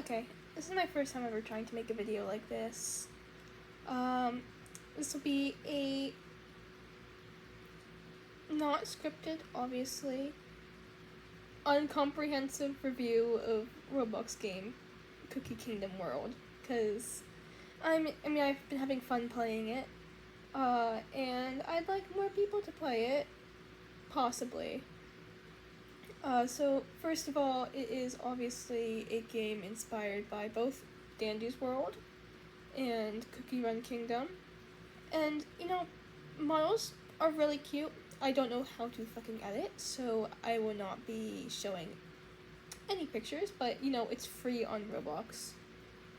Okay, this is my first time ever trying to make a video like this. This will be a not scripted, obviously, uncomprehensive review of Roblox game Cookie Kingdom World, because I've been having fun playing it, and I'd like more people to play it, possibly. So first of all, it is obviously a game inspired by both Dandy's World and Cookie Run Kingdom. And, models are really cute. I don't know how to fucking edit, so I will not be showing any pictures, but, it's free on Roblox,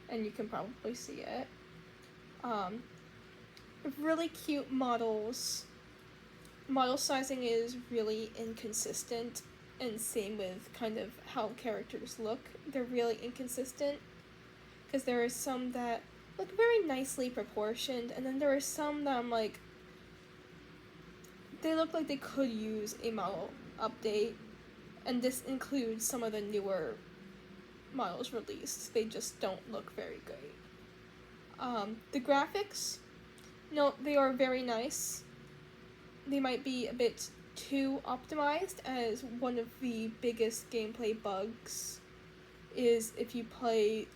and you can probably see it. Really cute models. Model sizing is really inconsistent, and same with kind of how characters look. They're really inconsistent, because there are some that look very nicely proportioned, and then there are some that I'm like, they look like they could use a model update, and this includes some of the newer models released. They just don't look very great. The graphics, no, they are very nice. They might be a bit too optimized, as one of the biggest gameplay bugs is if you play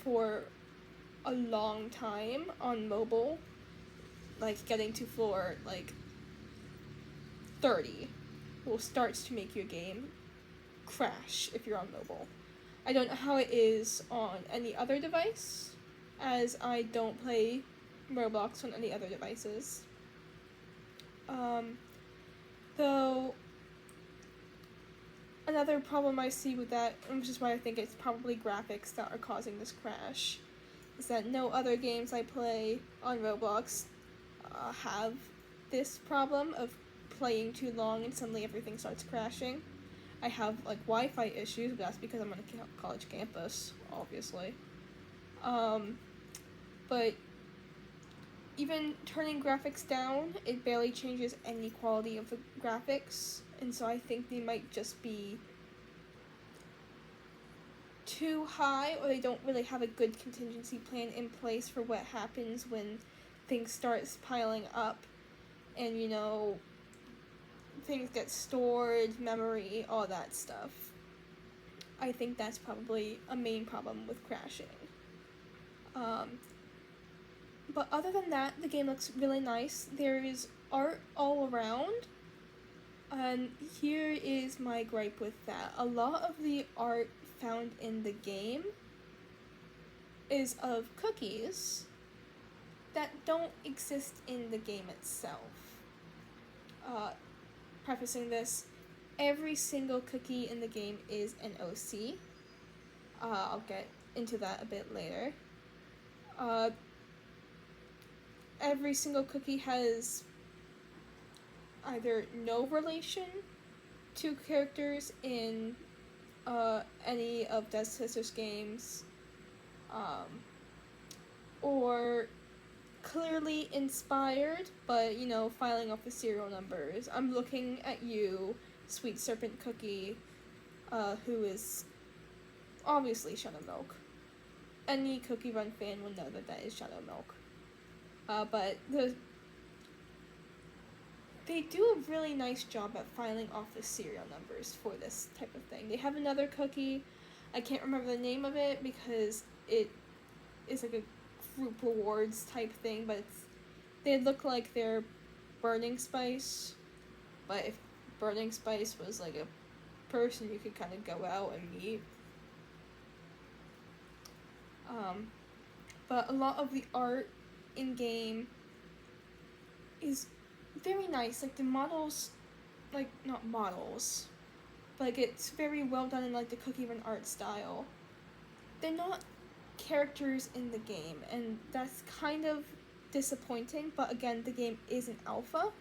for a long time on mobile, like getting to floor 30 will start to make your game crash if you're on mobile. I don't know how it is on any other device, as I don't play Roblox on any other devices. Though another problem I see with that, which is why I think it's probably graphics that are causing this crash, is that no other games I play on Roblox have this problem of playing too long and suddenly everything starts crashing. I have Wi-Fi issues, but that's because I'm on a college campus, obviously. But even turning graphics down, it barely changes any quality of the graphics, and so I think they might just be too high, or they don't really have a good contingency plan in place for what happens when things start piling up, and things get stored, memory, all that stuff. I think that's probably a main problem with crashing. But other than that, the game looks really nice. There is art all around, and here is my gripe with that. A lot of the art found in the game is of cookies that don't exist in the game itself. Prefacing this, every single cookie in the game is an OC. I'll get into that a bit later. Every single cookie has either no relation to characters in any of Dead Sisters games, or clearly inspired, but filing off the serial numbers. I'm looking at you, Sweet Serpent Cookie, who is obviously Shadow Milk. Any Cookie Run fan will know that is Shadow Milk. But they do a really nice job at filing off the serial numbers for this type of thing. They have another cookie, I can't remember the name of it because it is like a group rewards type thing, but they look like they're Burning Spice, but if Burning Spice was like a person you could kind of go out and meet. But a lot of the art in-game is very nice. The models, not models, but it's very well done in the Cookie Run art style. They're not characters in the game, and that's kind of disappointing, but again, the game is an alpha.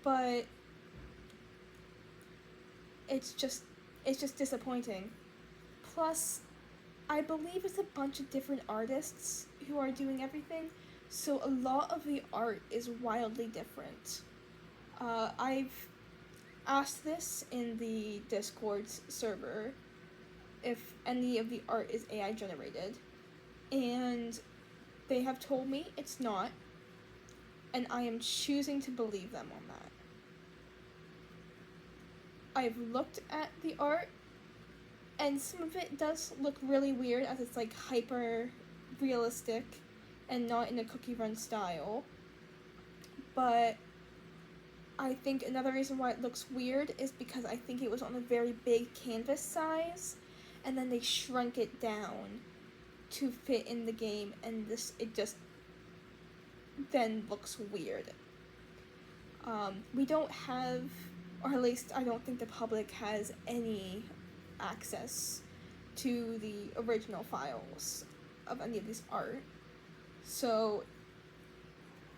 But it's just disappointing. Plus, I believe it's a bunch of different artists who are doing everything, so a lot of the art is wildly different. I've asked this in the Discord server if any of the art is AI generated, and they have told me it's not, and I am choosing to believe them on that. I've looked at the art, and some of it does look really weird as it's like hyper realistic and not in a Cookie Run style. But I think another reason why it looks weird is because I think it was on a very big canvas size, and then they shrunk it down to fit in the game, and it just then looks weird. We don't have, or at least I don't think the public has any access to the original files of any of this art. So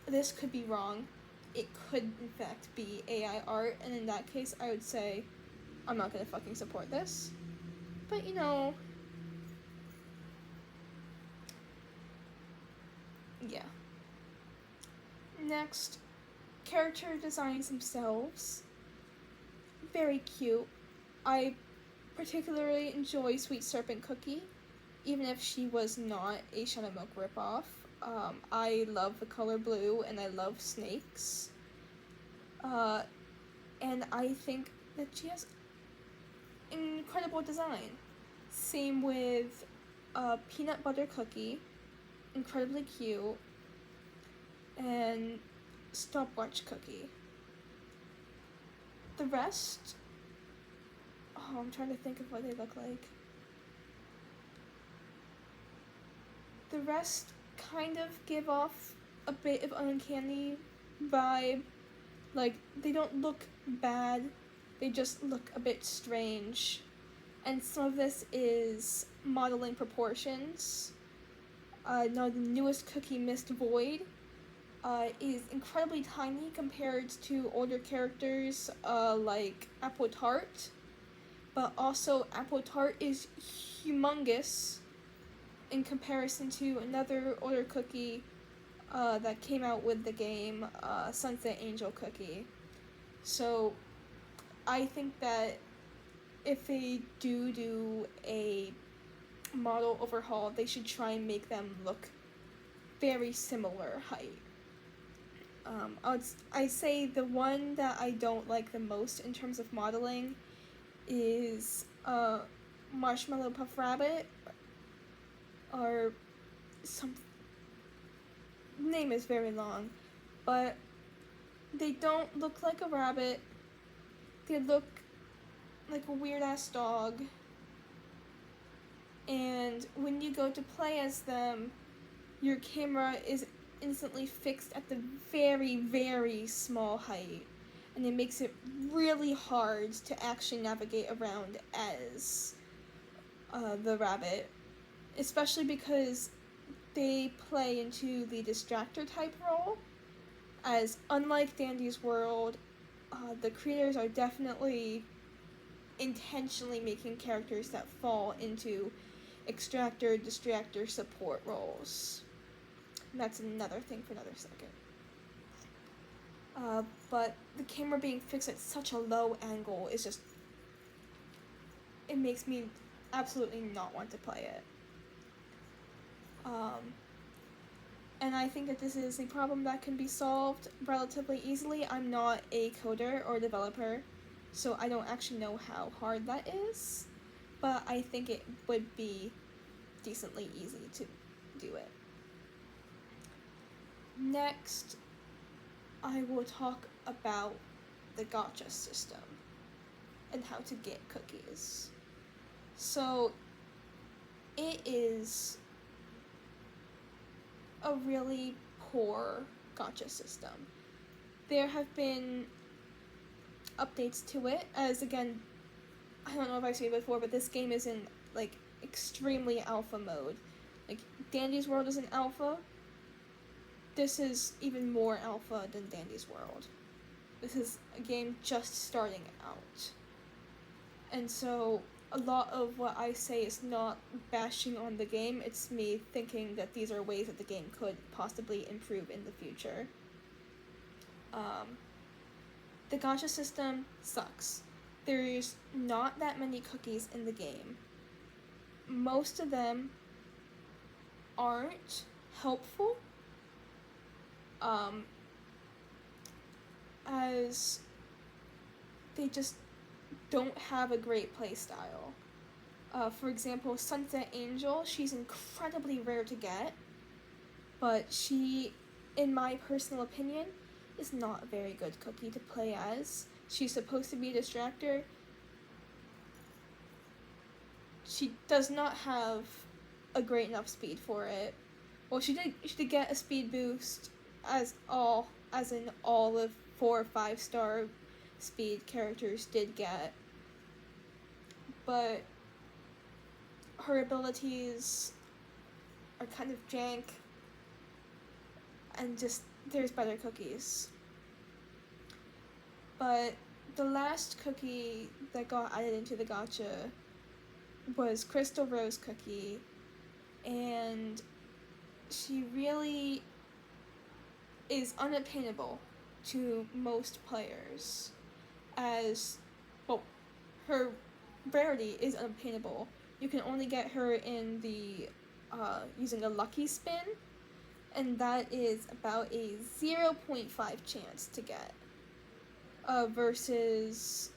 this could be wrong. It could in fact be AI art, and in that case I would say I'm not gonna fucking support this. But yeah. Next, character designs themselves. Very cute. I particularly enjoy Sweet Serpent Cookie, even if she was not a Shadow Milk ripoff. I love the color blue, and I love snakes. And I think that she has incredible design. Same with Peanut Butter Cookie, incredibly cute, and Stopwatch Cookie. The rest, I'm trying to think of what they look like. The rest kind of give off a bit of uncanny vibe. Like, they don't look bad, they just look a bit strange. And some of this is modeling proportions. Now the newest cookie, Mist Void, is incredibly tiny compared to older characters like Apple Tart. But also Apple Tart is humongous in comparison to another older cookie that came out with the game, Sunset Angel Cookie. So I think that if they do a model overhaul, they should try and make them look very similar height. I say the one that I don't like the most in terms of modeling is Marshmallow Puff Rabbit, or some name is very long, but they don't look like a rabbit. They look like a weird ass dog, and when you go to play as them, your camera is instantly fixed at the very, very small height, and it makes it really hard to actually navigate around as the rabbit, especially because they play into the distractor type role, as unlike Dandy's World, the creators are definitely intentionally making characters that fall into extractor, distractor, support roles. And that's another thing for another second. But the camera being fixed at such a low angle is just, it makes me absolutely not want to play it. And I think that this is a problem that can be solved relatively easily. I'm not a coder or developer, so I don't actually know how hard that is, but I think it would be decently easy to do it. Next, I will talk about the gacha system and how to get cookies. So, it is a really poor gacha system. There have been updates to it, as again, I don't know if I've seen it before, but this game is in like extremely alpha mode. Like Dandy's World is in alpha. This is even more alpha than Dandy's World. This is a game just starting out. And so a lot of what I say is not bashing on the game, it's me thinking that these are ways that the game could possibly improve in the future. The gacha system sucks. There's not that many cookies in the game. Most of them aren't helpful, as they just don't have a great play style. For example, Sunset Angel, she's incredibly rare to get, but she, in my personal opinion, is not a very good cookie to play as. She's supposed to be a distractor. She does not have a great enough speed for it. Well, she did get a speed boost as in all of 4 or 5 star speed characters did get. But her abilities are kind of jank, and just there's better cookies. But the last cookie that got added into the gacha was Crystal Rose Cookie, and she really is unattainable to most players, as, well, her rarity is unattainable. You can only get her in the using a lucky spin, and that is about a 0.5 chance to get, versus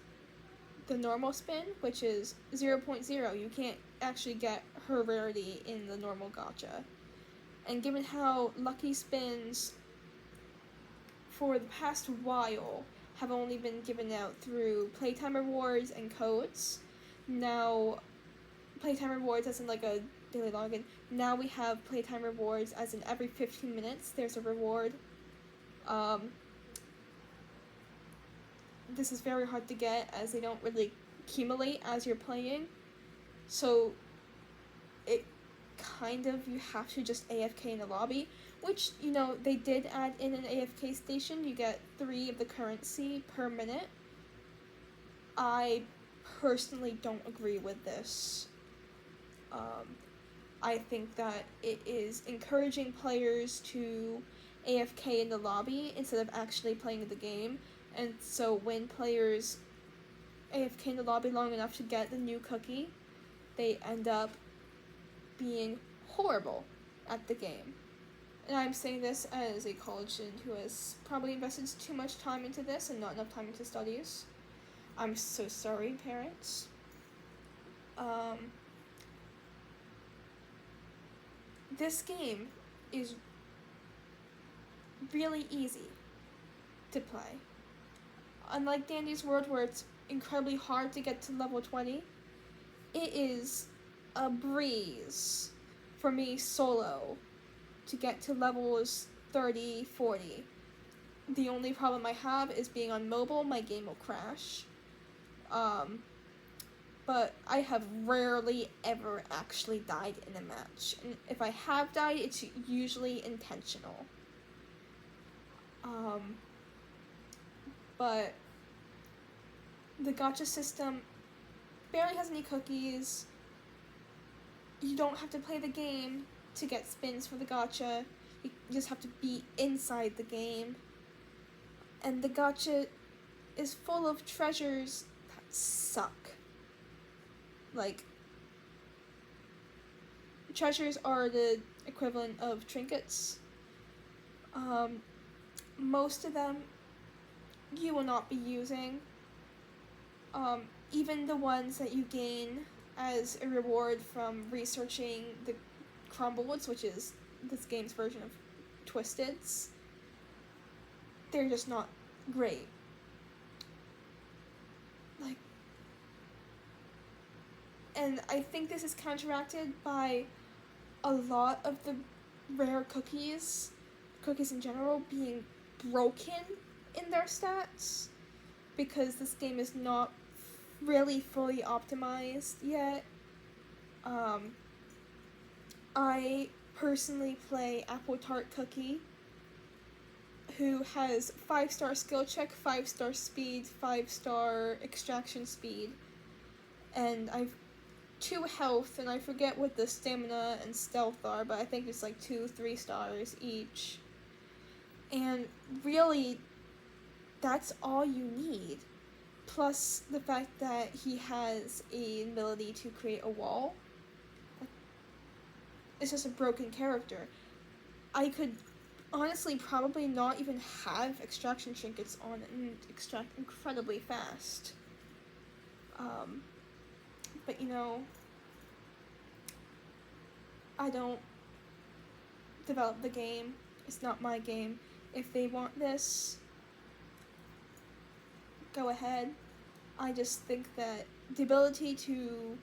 the normal spin, which is 0.0. You can't actually get her rarity in the normal gacha. And given how lucky spins for the past while have only been given out through playtime rewards and codes, now playtime rewards as in like a daily login, now we have playtime rewards as in every 15 minutes there's a reward. This is very hard to get as they don't really accumulate as you're playing, so it kind of, you have to just AFK in the lobby, which, you know, they did add in an AFK station. You get 3 of the currency per minute. I personally don't agree with this. I think that it is encouraging players to AFK in the lobby instead of actually playing the game, and so when players AFK in the lobby long enough to get the new cookie, they end up being horrible at the game. And I'm saying this as a college student who has probably invested too much time into this and not enough time into studies. I'm so sorry, parents. This game is really easy to play. Unlike Dandy's World, where it's incredibly hard to get to level 20, it is a breeze for me solo to get to levels 30, 40. The only problem I have is being on mobile, my game will crash. But I have rarely ever actually died in a match. And if I have died, it's usually intentional. But the gacha system barely has any cookies. You don't have to play the game to get spins for the gacha. You just have to be inside the game. And the gacha is full of treasures that suck. Like, treasures are the equivalent of trinkets. Most of them you will not be using. Even the ones that you gain as a reward from researching the Crumblewoods, which is this game's version of Twisteds, they're just not great. Like, and I think this is counteracted by a lot of the rare cookies in general, being broken in their stats, because this game is not really fully optimized yet. I personally play Apple Tart Cookie, who has 5-star skill check, 5-star speed, 5-star extraction speed, and I've 2 health, and I forget what the stamina and stealth are, but I think it's like 2-3 stars each. And really, that's all you need. Plus the fact that he has an ability to create a wall. It's just a broken character. I could honestly probably not even have extraction trinkets on and extract incredibly fast. But I don't develop the game. It's not my game. If they want this, go ahead. I just think that the ability to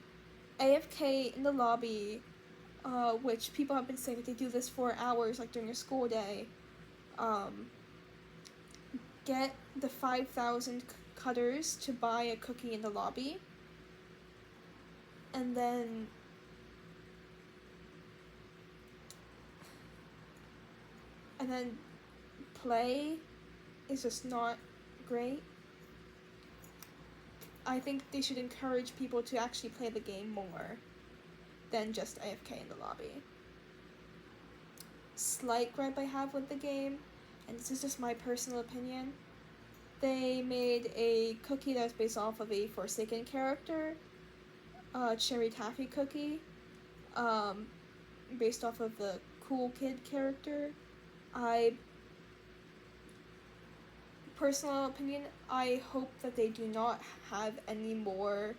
AFK in the lobby, which people have been saying that they do this for hours, like during a school day, get the 5,000 cutters to buy a cookie in the lobby, and then play is just not great. I think they should encourage people to actually play the game more than just AFK in the lobby. Slight gripe I have with the game, and this is just my personal opinion, they made a cookie that was based off of a Forsaken character, Cherry Taffy cookie, based off of the Cool Kid character. Personal opinion, I hope that they do not have any more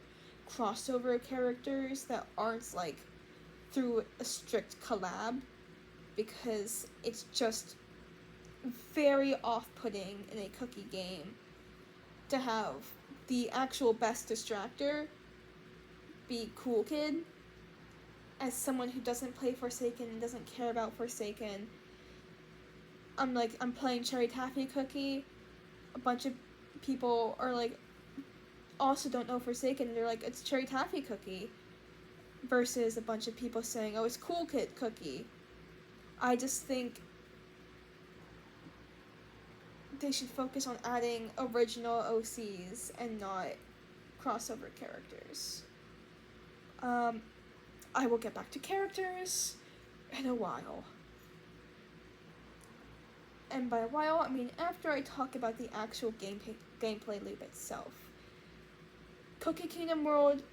crossover characters that aren't like through a strict collab, because it's just very off-putting in a cookie game to have the actual best distractor be Cool Kid. As someone who doesn't play Forsaken and doesn't care about Forsaken, I'm playing Cherry Taffy cookie. A bunch of people are like, also don't know Forsaken, they're like, it's Cherry Taffy cookie, versus a bunch of people saying, oh, it's Cool Kid cookie. I just think they should focus on adding original OCs and not crossover characters. I will get back to characters in a while. And by a while, I mean after I talk about the actual gameplay loop itself. Cookie Kingdom World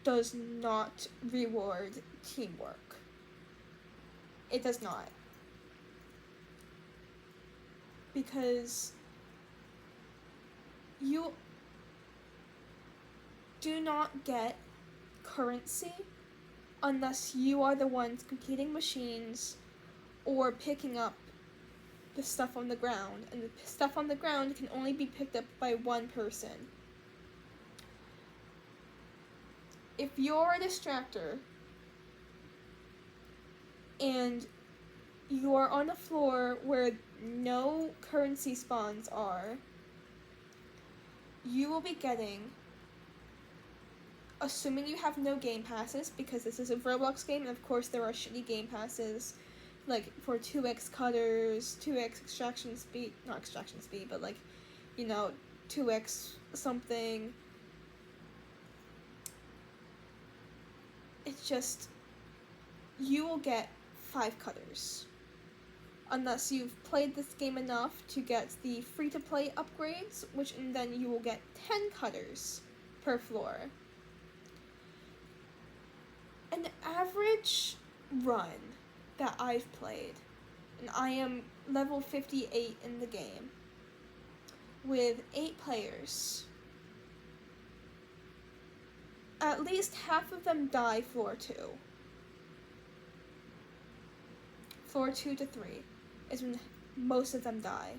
does not reward teamwork. It does not. Because you do not get currency unless you are the ones completing machines or picking up the stuff on the ground, and the stuff on the ground can only be picked up by one person. If you're a distractor and you are on a floor where no currency spawns are, you will be getting, assuming you have no game passes, because this is a Roblox game, and of course there are shitty game passes, like for 2x cutters, 2x extraction speed, not extraction speed, but 2x something. It's just, you will get 5 cutters. Unless you've played this game enough to get the free-to-play upgrades, and then you will get 10 cutters per floor. An average run that I've played, and I am level 58 in the game, with 8 players, at least half of them die floor 2. Floor 2 to 3 is when most of them die.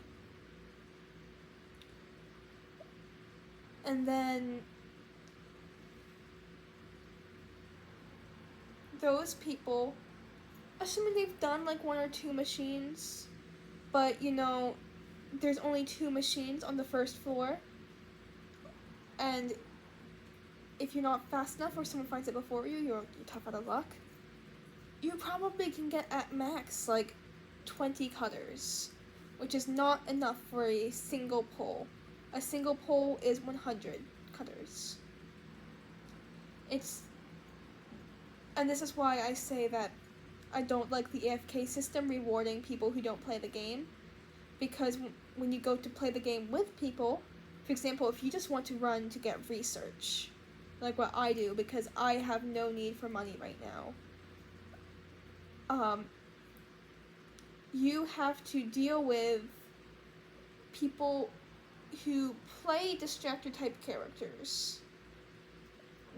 And then those people, assuming they've done 1 or 2 machines, but there's only 2 machines on the first floor, and if you're not fast enough or someone finds it before you, you're tough out of luck, you probably can get at max 20 cutters, which is not enough for a single pull. A single pull is 100 cutters. And this is why I say that I don't like the AFK system rewarding people who don't play the game, because when you go to play the game with people, for example, if you just want to run to get research, like what I do, because I have no need for money right now, you have to deal with people who play distractor type characters,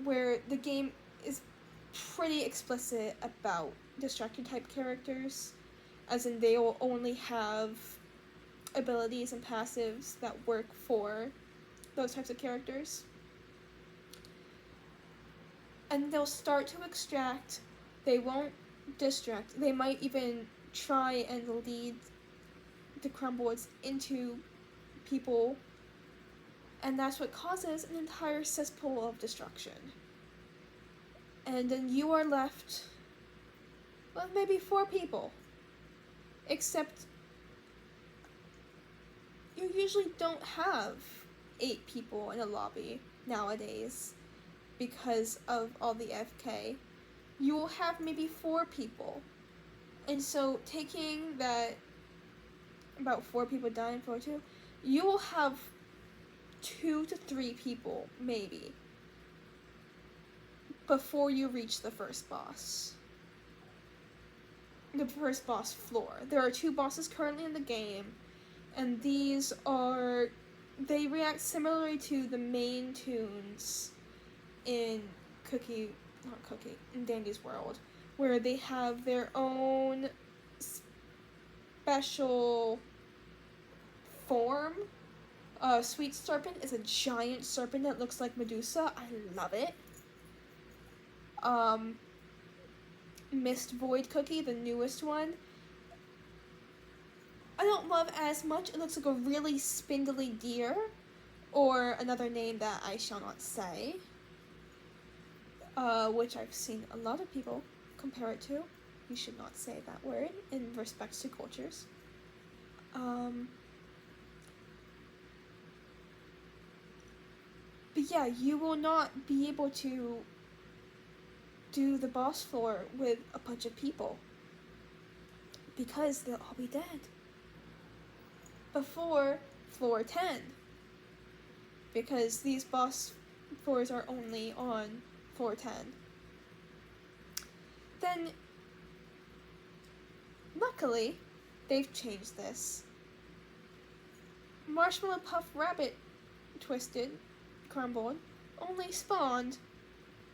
where the game is pretty explicit about distractor type characters, as in they will only have abilities and passives that work for those types of characters. And they'll start to extract, they won't distract, they might even try and lead the crumboards into people, and that's what causes an entire cesspool of destruction. And then you are left with maybe 4 people, except you usually don't have 8 people in a lobby nowadays because of all the FK. You will have maybe 4 people. And so taking that about 4 people dying for 2, you will have 2 to 3 people, maybe, before you reach the first boss. The first boss floor. There are 2 bosses currently in the game, and these are, they react similarly to the main tunes in in Dandy's World, where they have their own special form. Sweet Serpent is a giant serpent that looks like Medusa. I love it. Mist Void Cookie, the newest one, I don't love as much. It looks like a really spindly deer, or another name that I shall not say, which I've seen a lot of people compare it to. You should not say that word in respect to cultures. But yeah, you will not be able to do the boss floor with a bunch of people, because they'll all be dead before floor 10, because these boss floors are only on floor 10. Then, luckily, they've changed this. Marshmallow Puff Rabbit Twisted Crumbled only spawned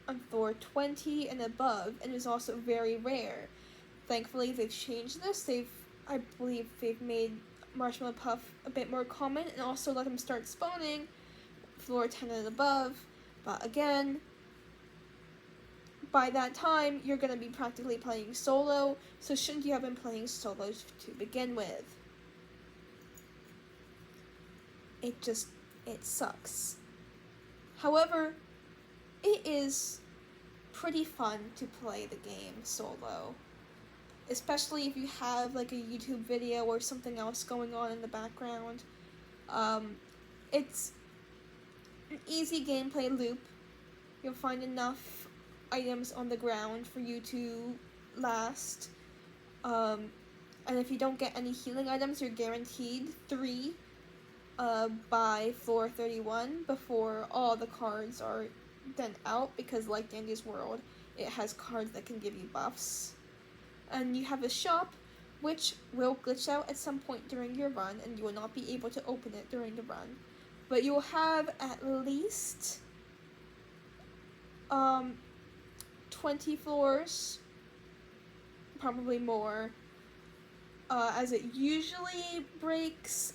on floor 20 and above, and is also very rare. Thankfully, they've changed this. I believe they've made Marshmallow Puff a bit more common, and also let them start spawning floor 10 and above. But again, by that time, you're going to be practically playing solo, so shouldn't you have been playing solos to begin with? It sucks. However, it is pretty fun to play the game solo, especially if you have like a YouTube video or something else going on in the background. It's an easy gameplay loop. You'll find enough items on the ground for you to last. And if you don't get any healing items, you're guaranteed 3 by floor 31 before all the cards are then out, because like Dandy's World, it has cards that can give you buffs. And you have a shop which will glitch out at some point during your run, and you will not be able to open it during the run. But you will have at least 20 floors, probably more, as it usually breaks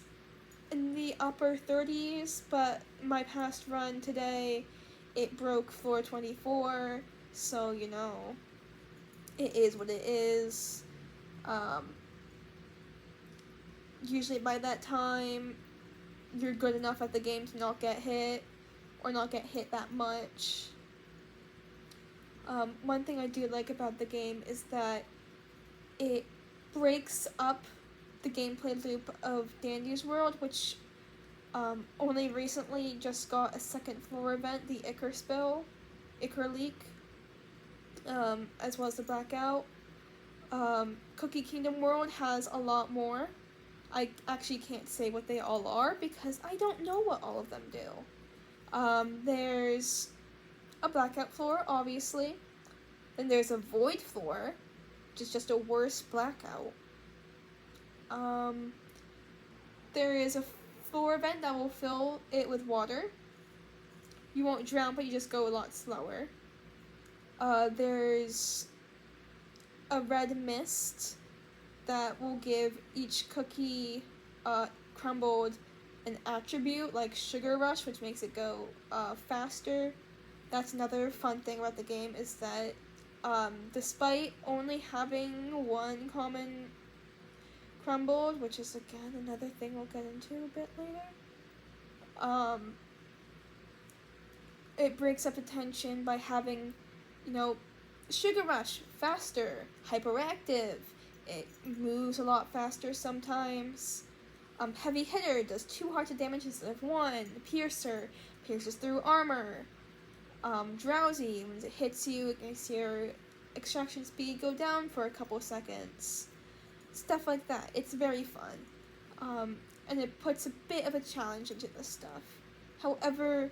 in the upper 30s, but my past run today, it broke floor 24, so you know, it is what it is. Usually by that time, you're good enough at the game to not get hit, or not get hit that much. One thing I do like about the game is that it breaks up the gameplay loop of Dandy's World, which only recently just got a second floor event, the Ichor Leak, as well as the Blackout. Cookie Kingdom World has a lot more. I actually can't say what they all are because I don't know what all of them do. There's a blackout floor, obviously. Then there's a void floor, which is just a worse blackout. There is a floor vent that will fill it with water. You won't drown, but you just go a lot slower. There's a red mist that will give each cookie crumbled an attribute like Sugar Rush, which makes it go faster. That's another fun thing about the game, is that despite only having one common crumbled, which is again another thing we'll get into a bit later, it breaks up the tension by having, Sugar Rush, faster, hyperactive, it moves a lot faster sometimes. Heavy Hitter does 2 hearts of damage instead of 1. Piercer pierces through armor. Drowsy, when it hits you, it makes your extraction speed go down for a couple seconds. Stuff like that. It's very fun. And it puts a bit of a challenge into this stuff. However,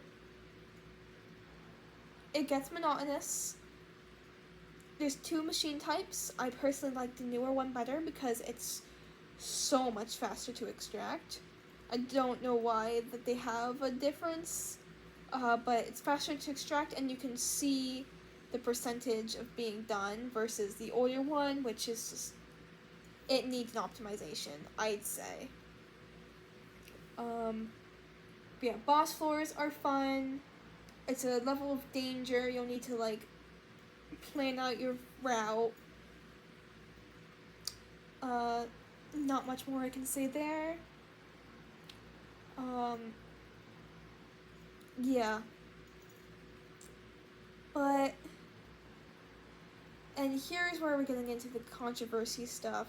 it gets monotonous. There's 2 machine types. I personally like the newer one better because it's so much faster to extract. I don't know why that they have a difference, but it's faster to extract, and you can see the percentage of being done versus the older one, which is just, it needs an optimization, I'd say. Yeah, boss floors are fun. It's a level of danger. You'll need to plan out your route. Not much more I can say there. Yeah. But, and here's where we're getting into the controversy stuff.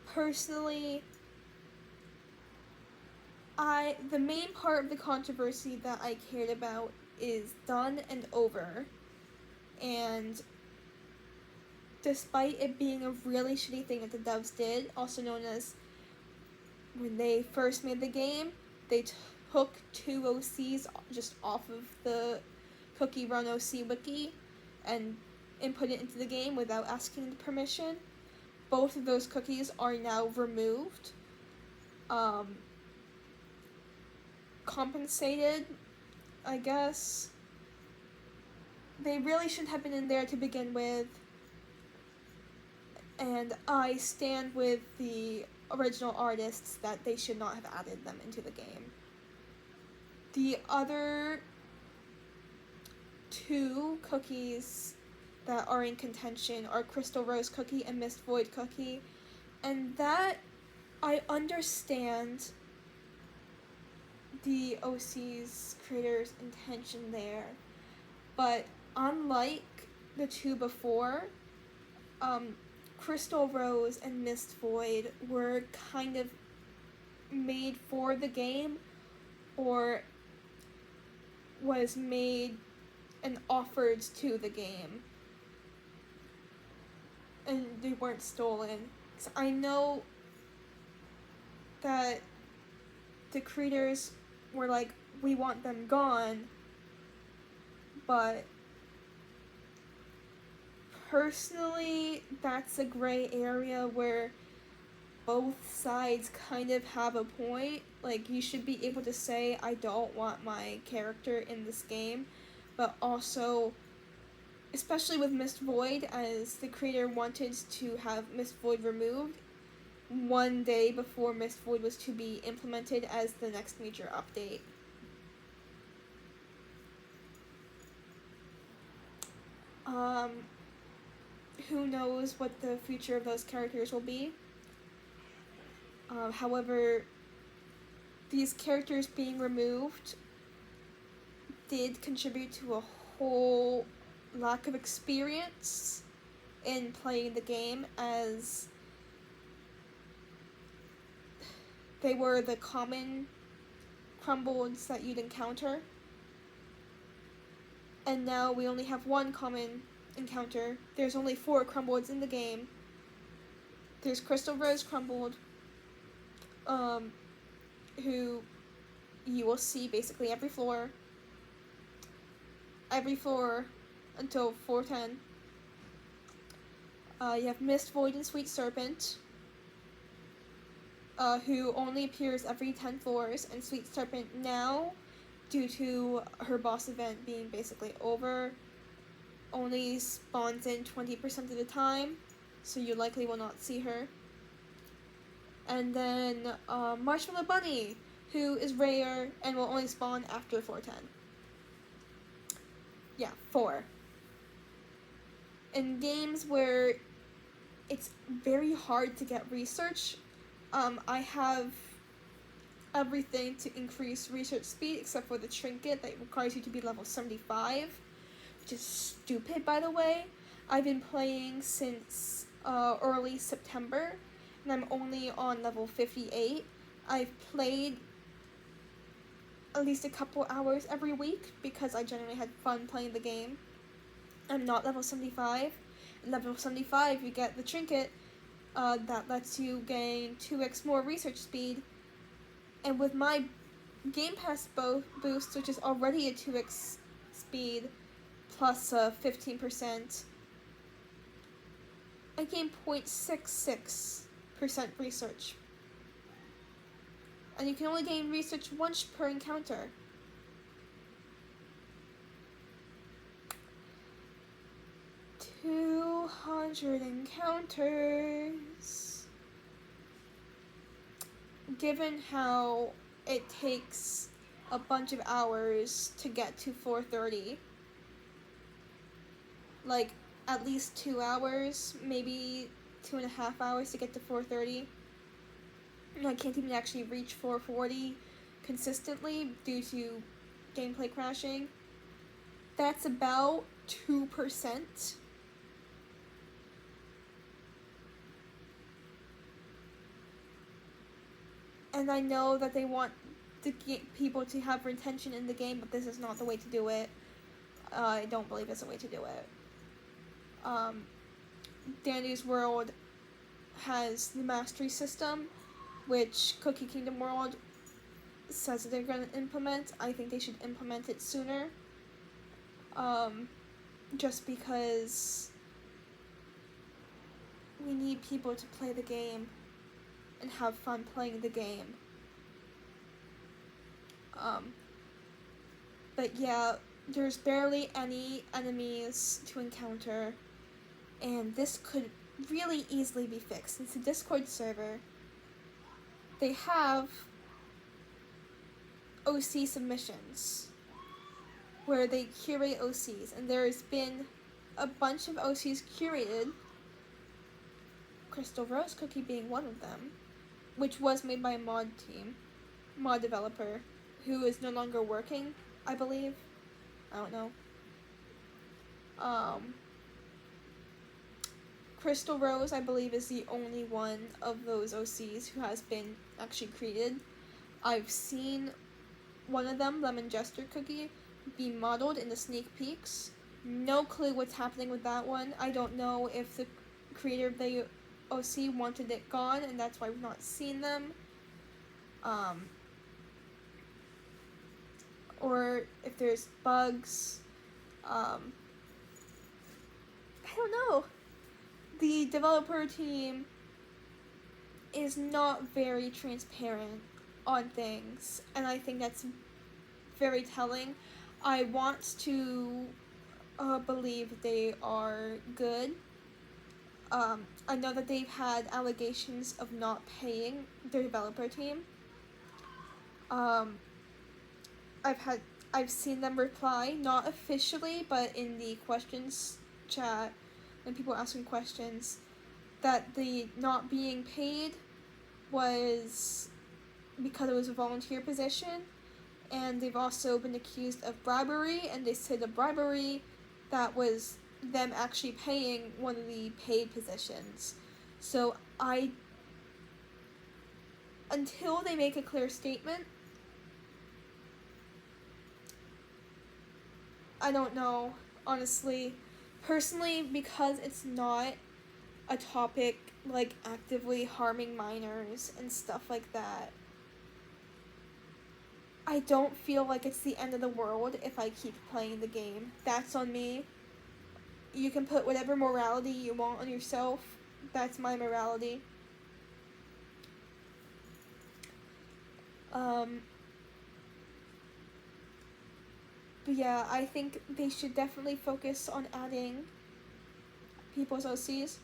Personally, the main part of the controversy that I cared about is done and over. And despite it being a really shitty thing that the devs did, also known as when they first made the game, they took 2 OCs just off of the Cookie Run OC wiki and input it into the game without asking the permission. Both of those cookies are now removed. Compensated, I guess. They really shouldn't have been in there to begin with. And I stand with the original artists that they should not have added them into the game. The other 2 cookies that are in contention are Crystal Rose Cookie and Mist Void Cookie. And that, I understand the OC's creators' intention there. But unlike the 2 before, Crystal Rose and Mist Void were kind of made for the game, or was made and offered to the game, and they weren't stolen. So I know that the creators were like, we want them gone, but personally, that's a gray area where both sides kind of have a point. Like, you should be able to say, I don't want my character in this game, but also, especially with Mist Void, as the creator wanted to have Mist Void removed one day before Mist Void was to be implemented as the next major update. Who knows what the future of those characters will be. However, these characters being removed did contribute to a whole lack of experience in playing the game, as they were the common crumbleds that you'd encounter. And now we only have 1 common encounter. There's only 4 crumbleds in the game. There's Crystal Rose Crumbled, who you will see basically every floor until 410. You have Mist, Void, and Sweet Serpent, who only appears every 10 floors, and Sweet Serpent now, due to her boss event being basically over, only spawns in 20% of the time, so you likely will not see her. And then Marshmallow Bunny, who is rare and will only spawn after 410. Yeah, 4. In games where it's very hard to get research, I have everything to increase research speed except for the trinket that requires you to be level 75, which is stupid, by the way. I've been playing since early September, and I'm only on level 58. I've played at least a couple hours every week because I generally had fun playing the game. I'm not level 75. At level 75, you get the trinket that lets you gain 2x more research speed. And with my Game Pass boost, which is already a 2x speed plus 15%, I gain 0.66% research. And you can only gain research once per encounter. $200 encounters. Given how it takes a bunch of hours to get to 430, like at least 2 hours, maybe 2.5 hours to get to 430. And I can't even actually reach 440 consistently due to gameplay crashing. That's about 2%. And I know that they want people to have retention in the game, but this is not the way to do it. I don't believe it's the way to do it. Dandy's World has the mastery system, which Cookie Kingdom World says that they're going to implement. I think they should implement it sooner. Just because we need people to play the game and have fun playing the game. But yeah, there's barely any enemies to encounter, and this could really easily be fixed. It's a Discord server. They have OC submissions where they curate OCs, and there's been a bunch of OCs curated, Crystal Rose Cookie being one of them, which was made by a mod developer, who is no longer working, I believe. I don't know. Crystal Rose, I believe, is the only one of those OCs who has been actually created. I've seen one of them, Lemon Jester Cookie, be modeled in the sneak peeks. No clue what's happening with that one. I don't know if the creator of the OC wanted it gone, and that's why we've not seen them. Or if there's bugs. I don't know. The developer team is not very transparent on things, and I think that's very telling. I want to believe they are good. I know that they've had allegations of not paying their developer team. I've seen them reply, not officially, but in the questions chat, when people are asking questions, that the not being paid was because it was a volunteer position, and they've also been accused of bribery, and they said the bribery that was them actually paying one of the paid positions. So until they make a clear statement, I don't know, honestly. Personally, because it's not a topic like, actively harming minors and stuff like that, I don't feel like it's the end of the world if I keep playing the game. That's on me. You can put whatever morality you want on yourself. That's my morality. But yeah, I think they should definitely focus on adding people's OCs.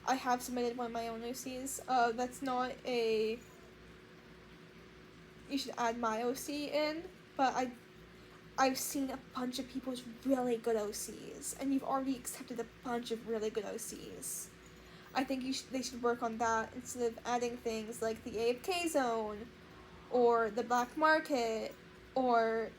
I have submitted one of my own OCs. That's not a... You should add my OC in, but I've seen a bunch of people's really good OCs, and you've already accepted a bunch of really good OCs. I think they should work on that instead of adding things like the AFK zone, or the black market, or